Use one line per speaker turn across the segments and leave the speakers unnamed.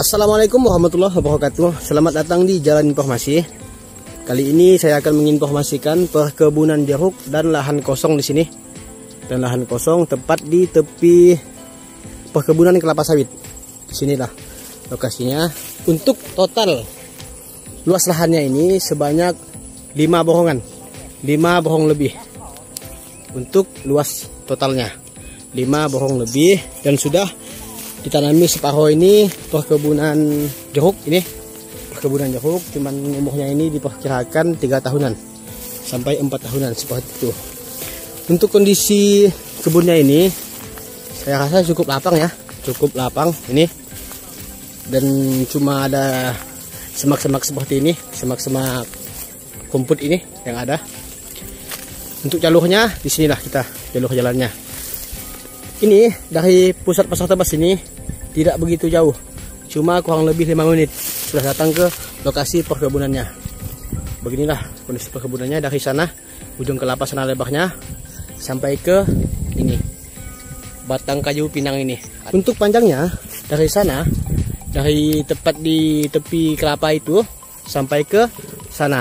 Assalamualaikum warahmatullahi wabarakatuh. Selamat datang di Jalan Informasi. Kali ini saya akan menginformasikan perkebunan jeruk dan lahan kosong di sini. Dan lahan kosong tepat di tepi perkebunan kelapa sawit. Disinilah lokasinya. Untuk total luas lahannya ini sebanyak 5 bohongan, 5 bohong lebih. Untuk luas totalnya 5 bohong lebih, dan sudah ditanami separuh ini perkebunan jeruk ini. Perkebunan jeruk cuman umurnya ini diperkirakan 3 tahunan sampai 4 tahunan seperti itu. Untuk kondisi kebunnya ini saya rasa cukup lapang ya, cukup lapang ini. Dan cuma ada semak-semak seperti ini, semak-semak rumput ini yang ada. Untuk jalurnya di sinilah kita, jalur jalannya. Ini dari pusat pasar tebas ini tidak begitu jauh, cuma kurang lebih 5 menit sudah datang ke lokasi perkebunannya. Beginilah kondisi perkebunannya dari sana, ujung kelapa sana lebarnya sampai ke ini batang kayu pinang ini. Untuk panjangnya dari sana, dari tepat di tepi kelapa itu sampai ke sana,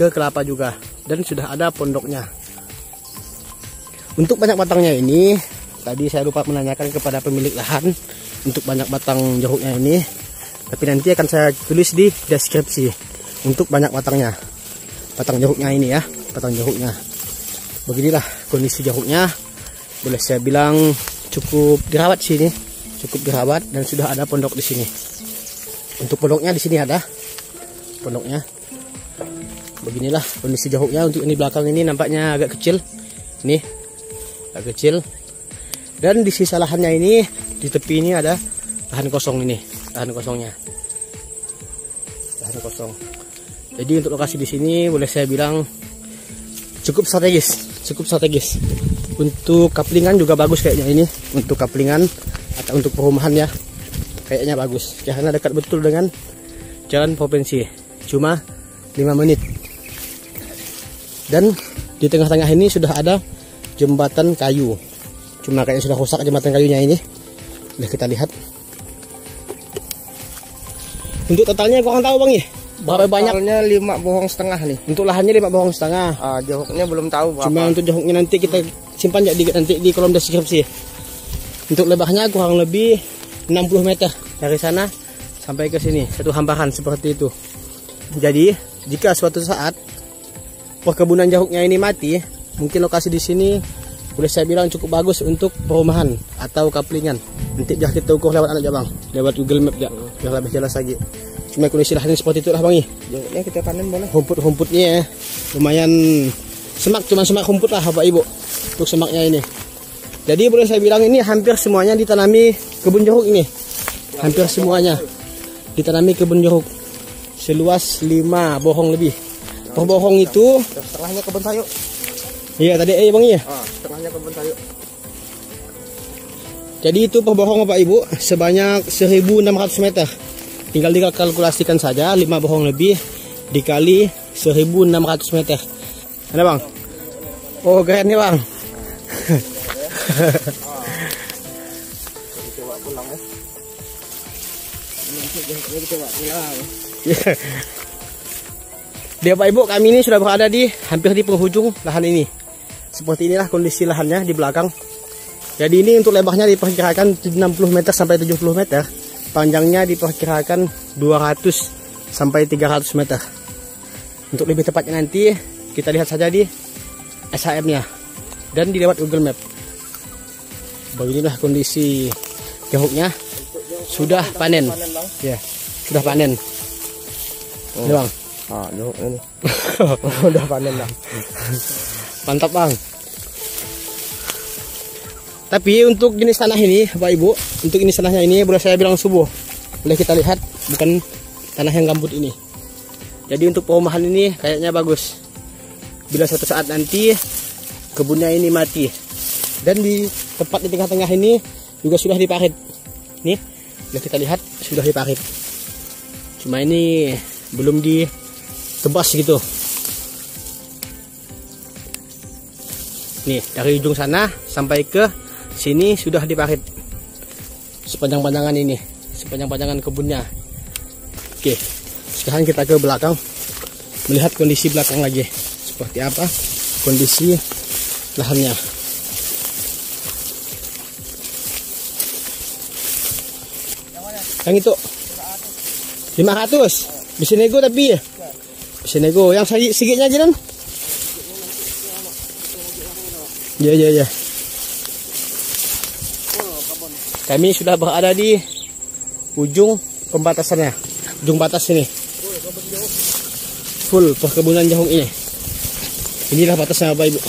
ke kelapa juga, dan sudah ada pondoknya. Untuk banyak batangnya ini, tadi saya lupa menanyakan kepada pemilik lahan untuk banyak batang jeruknya ini, tapi nanti akan saya tulis di deskripsi untuk banyak batangnya, batang jeruknya ini ya, batang jeruknya. Beginilah kondisi jeruknya, boleh saya bilang cukup dirawat sini, cukup dirawat, dan sudah ada pondok di sini. Untuk pondoknya di sini ada pondoknya. Beginilah kondisi jeruknya. Untuk ini belakang ini nampaknya agak kecil, ini agak kecil. Dan di sisa lahannya ini, di tepi ini ada lahan kosong ini, lahan kosongnya, lahan kosong. Jadi untuk lokasi di sini boleh saya bilang cukup strategis, cukup strategis. Untuk kaplingan juga bagus kayaknya ini, untuk kaplingan atau untuk perumahan ya, kayaknya bagus karena dekat betul dengan jalan provinsi, cuma 5 menit. Dan di tengah-tengah ini sudah ada jembatan kayu, cuma kayaknya sudah rusak jembatan kayunya ini. Boleh kita lihat. Untuk totalnya kurang tahu bang ya, berapa banyak?
Totalnya 5,5 bohong nih.
Untuk lahannya 5,5 bohong.
Jeruknya belum tahu berapa.
Cuma untuk jeruknya nanti kita simpan nanti di kolom deskripsi. Untuk lebarnya kurang lebih 60 meter dari sana sampai ke sini, satu hamparan seperti itu. Jadi jika suatu saat perkebunan jeruknya ini mati, mungkin lokasi di sini boleh saya bilang cukup bagus untuk perumahan atau kaplingan. Nanti biar kita ukur lewat anak bang, lewat Google Map ya, biar lebih jelas lagi. Cuma kondisi lahan seperti itu lah bang.
Jeruknya kita panen boleh.
Rumput-rumputnya lumayan semak, cuma semak rumput lah bapak ibu untuk semaknya ini. Jadi boleh saya bilang ini hampir semuanya ditanami kebun jeruk ini. Hampir semuanya ditanami kebun jeruk seluas 5 bohong lebih. Per bohong itu
setengahnya kebun sayur.
Iya tadi bang ya.
Setengahnya kebun sayur.
Jadi itu per bohong bapak ibu sebanyak 1.600 meter. Tinggal dikalkulasikan saja 5 bohong lebih dikali 1.600 meter. Ada bang? Oh keren nih bang.
Coba pulang ya. Nanti coba pulang.
Dia Bapak Ibu, kami ini sudah berada di hampir di penghujung lahan ini. Seperti inilah kondisi lahannya di belakang. Jadi ini untuk lebarnya diperkirakan 60 meter sampai 70 meter. Panjangnya diperkirakan 200 sampai 300 meter. Untuk lebih tepatnya nanti kita lihat saja di SHM-nya dan di lewat Google Map. Beginilah kondisi jeruknya. Sudah panen. Ya, sudah panen. Ini bang.
Jeruk ini.
Udah panen lah. Mantap bang. Tapi untuk jenis tanah ini Bapak Ibu, untuk jenis tanahnya ini boleh saya bilang subur. Boleh kita lihat, bukan tanah yang gambut ini. Jadi untuk perumahan ini kayaknya bagus. Bila suatu saat nanti kebunnya ini mati, dan di tempat di tengah-tengah ini juga sudah diparit. Nih, boleh kita lihat sudah diparit. Cuma ini belum ditebas gitu. Nih, dari ujung sana sampai ke sini sudah diparit sepanjang-panjangan ini. sepanjang-panjangan kebunnya. Oke, sekarang kita ke belakang melihat kondisi belakang lagi seperti apa kondisi lahannya. Yang itu 500 bisa nego, tapi bisa nego yang sedikitnya aja kan. Ya. Kami sudah berada di ujung pembatasannya, ujung batas ini. Full perkebunan jagung ini. Inilah batasnya Bapak Ibu.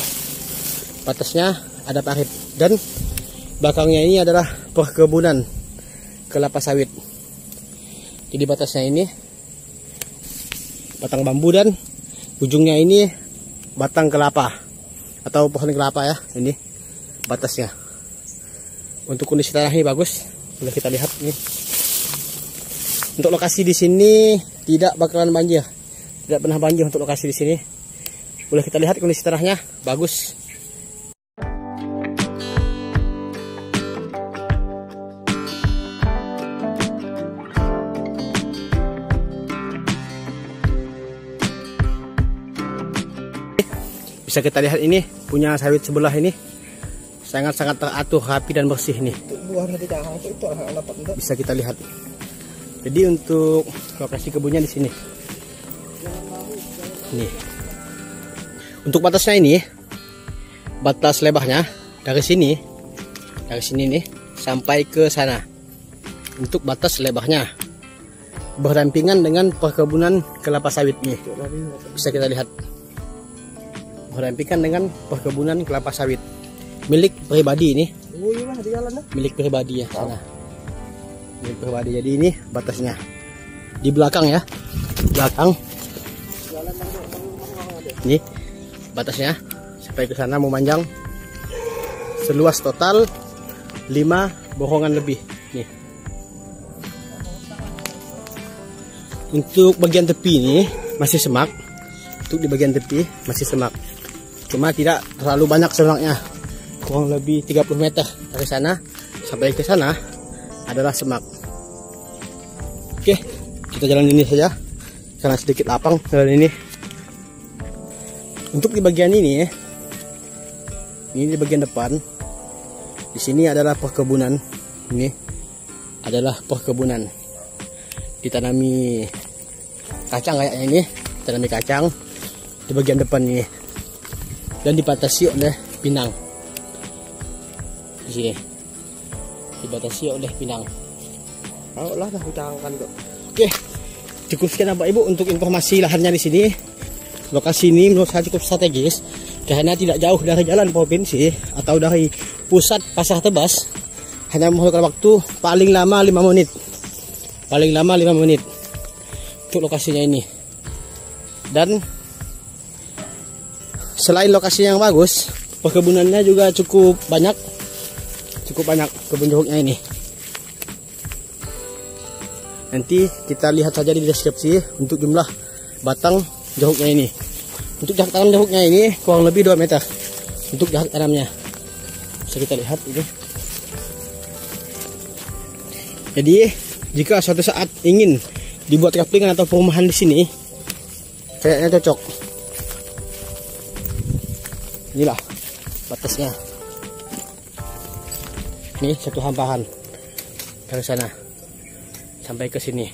Batasnya ada parit dan belakangnya ini adalah perkebunan kelapa sawit. Jadi batasnya ini batang bambu dan ujungnya ini batang kelapa atau pohon kelapa ya. Ini batasnya. Untuk kondisi tanah ini bagus, boleh kita lihat ini. Untuk lokasi di sini tidak bakalan banjir, tidak pernah banjir untuk lokasi di sini. Boleh kita lihat kondisi tanahnya bagus. Bisa kita lihat ini punya sawit sebelah ini sangat-sangat teratur, rapi dan bersih nih. Bisa kita lihat. Jadi untuk lokasi kebunnya di sini. Nih. Untuk batasnya ini, batas lebarnya dari sini nih sampai ke sana. Untuk batas lebarnya berdampingan dengan perkebunan kelapa sawit nih. Bisa kita lihat. Berdampingan dengan perkebunan kelapa sawit milik pribadi ini. Milik pribadi ya sana. Milik pribadi. Jadi ini batasnya di belakang ya, belakang. Ini batasnya sampai ke sana memanjang seluas total 5 bohongan lebih nih. Untuk bagian tepi ini masih semak. Untuk di bagian tepi masih semak. Cuma tidak terlalu banyak semaknya. Kurang lebih 30 meter dari sana sampai ke sana adalah semak. Oke, kita jalan ini saja karena sedikit lapang jalan ini. Untuk di bagian ini di bagian depan, di sini adalah perkebunan. Ini adalah perkebunan. Ditanami kacang kayaknya ini, ditanami kacang di bagian depan ini. Dan dibatasi oleh pinang. Di sini dibatasi oleh pinang.
Lah dah ucapkan tuh.
Oke, cukup sekian Bapak Ibu untuk informasi lahannya di sini. Lokasi ini menurut saya cukup strategis karena tidak jauh dari jalan provinsi atau dari pusat Pasar Tebas. Hanya membutuhkan waktu paling lama 5 menit. Paling lama 5 menit untuk lokasinya ini. Dan selain lokasinya yang bagus, perkebunannya juga cukup banyak kebun jeruknya ini. Nanti kita lihat saja di deskripsi untuk jumlah batang jeruknya ini. Untuk jarak tanam jeruknya ini kurang lebih 2 meter untuk jarak tanamnya. Bisa kita lihat ini. Jadi jika suatu saat ingin dibuat kaplingan atau perumahan di sini, kayaknya cocok. Inilah batasnya. Ini satu hamparan dari sana sampai ke sini.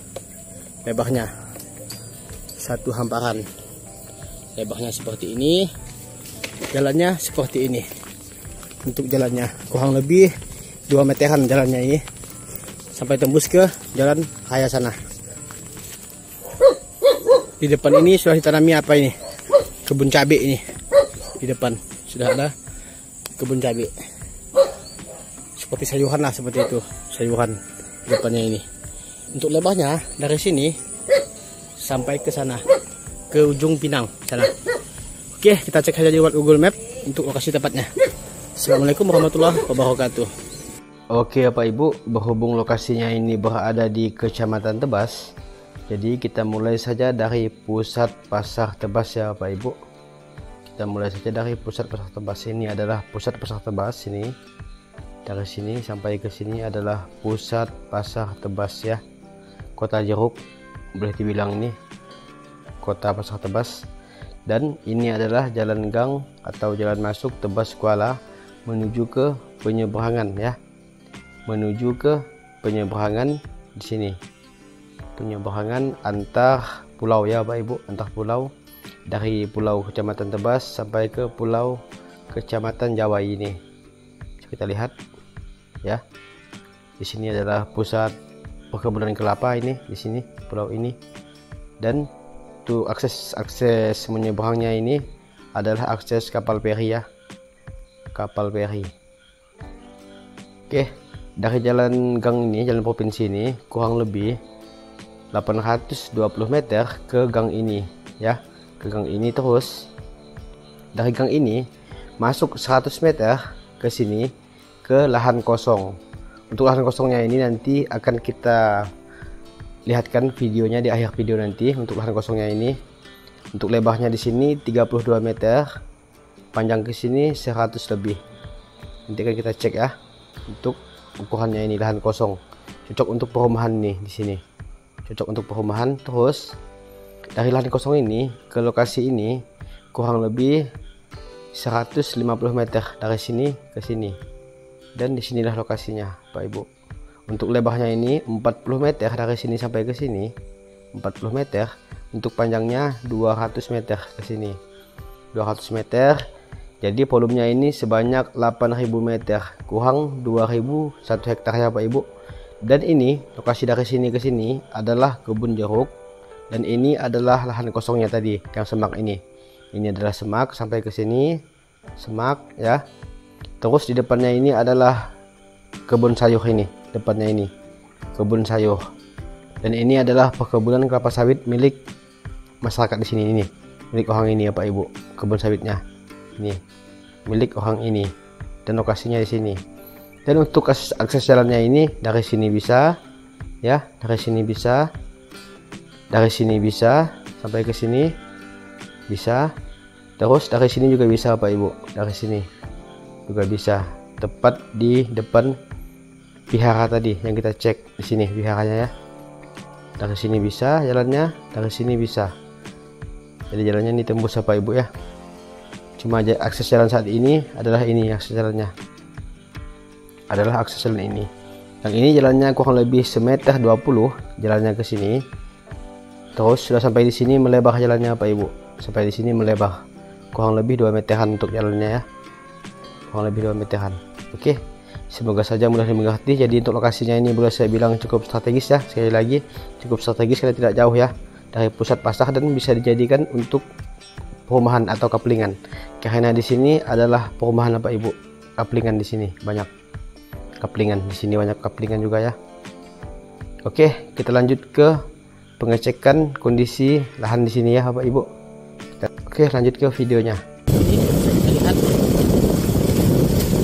Lebarnya satu hamparan. Lebarnya seperti ini. Jalannya seperti ini. Untuk jalannya kurang lebih 2 meteran jalannya ini. Sampai tembus ke jalan raya sana. Di depan ini sudah ditanami apa ini? Kebun cabai ini. Di depan sudah ada kebun cabai. Seperti sayuran lah, seperti itu. Sayuran di depannya ini. Untuk lebarnya dari sini sampai ke sana, ke ujung Pinang sana. Oke, kita cek saja di Google Map untuk lokasi tepatnya. Assalamualaikum warahmatullahi wabarakatuh. Oke Bapak Ibu, berhubung lokasinya ini berada di Kecamatan Tebas, jadi kita mulai saja dari pusat Pasar Tebas ya Bapak Ibu. Kita mulai saja dari pusat Pasar Tebas. Ini adalah pusat Pasar Tebas ini. Dari sini sampai ke sini adalah pusat pasar Tebas ya, kota jeruk, boleh dibilang ini kota pasar Tebas. Dan ini adalah jalan gang atau jalan masuk Tebas Kuala menuju ke penyeberangan ya, menuju ke penyeberangan di sini, penyeberangan antar pulau ya Bapak Ibu, antar pulau, dari pulau Kecamatan Tebas sampai ke pulau Kecamatan Jawa ini. Kita lihat ya, di sini adalah pusat perkebunan kelapa ini, di sini pulau ini. Dan tuh akses menyeberangnya ini adalah akses kapal feri ya, kapal feri. Oke, dari jalan gang ini, jalan provinsi ini kurang lebih 820 meter ke gang ini ya, ke gang ini. Terus dari gang ini masuk 100 meter ke sini ke lahan kosong. Untuk lahan kosongnya ini nanti akan kita lihatkan videonya di akhir video nanti. Untuk lahan kosongnya ini, untuk lebarnya di sini 32 meter, panjang ke sini 100 lebih. Nanti akan kita cek ya untuk ukurannya ini. Lahan kosong cocok untuk perumahan nih, di sini cocok untuk perumahan. Terus dari lahan kosong ini ke lokasi ini kurang lebih 150 meter dari sini ke sini. Dan disinilah lokasinya Pak Ibu. Untuk lebarnya ini 40 meter dari sini sampai ke sini, 40 meter. Untuk panjangnya 200 meter ke sini, 200 meter. Jadi volumenya ini sebanyak 8.000 meter, kurang 2.000 1 hektar ya Pak Ibu. Dan ini lokasi dari sini ke sini adalah kebun jeruk, dan ini adalah lahan kosongnya tadi yang semak ini. Ini adalah semak sampai ke sini, semak ya. Terus di depannya ini adalah kebun sayur ini, depannya ini kebun sayur. Dan ini adalah perkebunan kelapa sawit milik masyarakat di sini, ini milik orang ini ya Pak Ibu. Kebun sawitnya ini milik orang ini dan lokasinya di sini. Dan untuk akses jalannya ini dari sini bisa ya, dari sini bisa, dari sini bisa sampai ke sini bisa. Terus dari sini juga bisa Pak Ibu, dari sini juga bisa, tepat di depan vihara tadi yang kita cek. Di sini viharanya ya, dari sini bisa jalannya, dari sini bisa. Jadi jalannya ini tembus Pak Ibu ya. Cuma aja akses jalan saat ini adalah ini, akses jalannya adalah akses jalan ini. Yang ini jalannya kurang lebih 1,20 meter jalannya ke sini. Terus sudah sampai di sini melebar jalannya Pak Ibu, sampai di sini melebar kurang lebih 2 meteran untuk jalannya ya, kurang lebih 2 meteran. Oke, semoga saja mudah dimengerti. Jadi untuk lokasinya ini boleh saya bilang cukup strategis ya, sekali lagi cukup strategis karena tidak jauh ya dari pusat pasar, dan bisa dijadikan untuk perumahan atau kaplingan. Karena di sini adalah perumahan Bapak Ibu, kaplingan di sini banyak kaplingan, di sini banyak kaplingan juga ya. Oke, kita lanjut ke pengecekan kondisi lahan di sini ya Bapak Ibu. Oke, lanjut ke videonya.
Ini kita lihat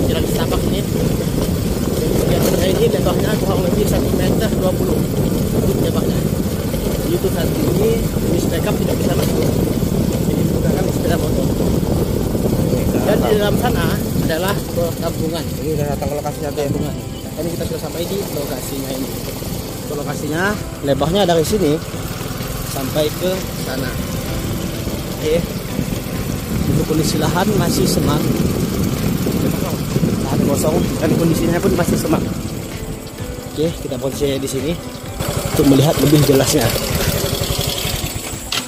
jalan setapak ini. Ini lebarnya kurang lebih 1,20 meter lebarnya. Itu saat ini jenis backup tidak bisa masuk, jadi menggunakan sepeda motor. Dan di dalam sana adalah perkampungan.
Ini udah datang ke lokasinya
perkampungan. Ini kita sudah sampai di lokasinya ini. Lokasinya lebarnya dari sini sampai ke sana. Oke. Untuk kondisi lahan masih semak, lahan kosong, dan kondisinya pun masih semak. Oke, kita posisi di sini untuk melihat lebih jelasnya.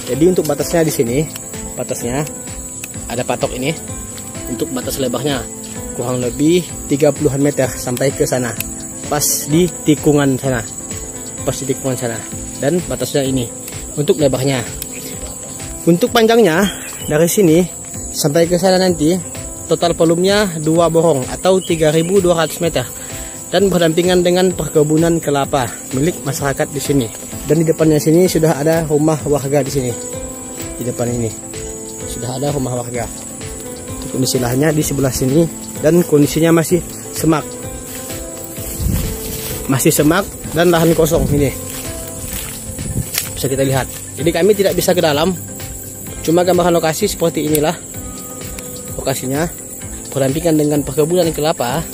Jadi untuk batasnya di sini, batasnya ada patok ini. Untuk batas lebarnya kurang lebih 30-an meter sampai ke sana, pas di tikungan sana, pas di tikungan sana. Dan batasnya ini untuk lebarnya. Untuk panjangnya dari sini sampai ke sana nanti total volumenya 2 borong atau 3.200 meter, dan berdampingan dengan perkebunan kelapa milik masyarakat di sini. Dan di depannya sini sudah ada rumah warga di sini. Di depan ini sudah ada rumah warga. Kondisi lahannya di sebelah sini, dan kondisinya masih semak, dan lahan kosong ini bisa kita lihat. Jadi kami tidak bisa ke dalam, cuma gambaran lokasi seperti inilah lokasinya, berdampingan dengan perkebunan kelapa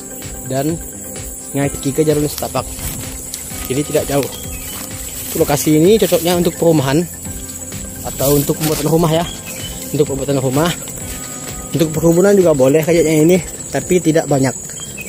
dan ngaki ke jalan setapak, jadi tidak jauh. Lokasi ini cocoknya untuk perumahan atau untuk pembuatan rumah ya, untuk pembuatan rumah. Untuk perkebunan juga boleh kayaknya ini, tapi tidak banyak.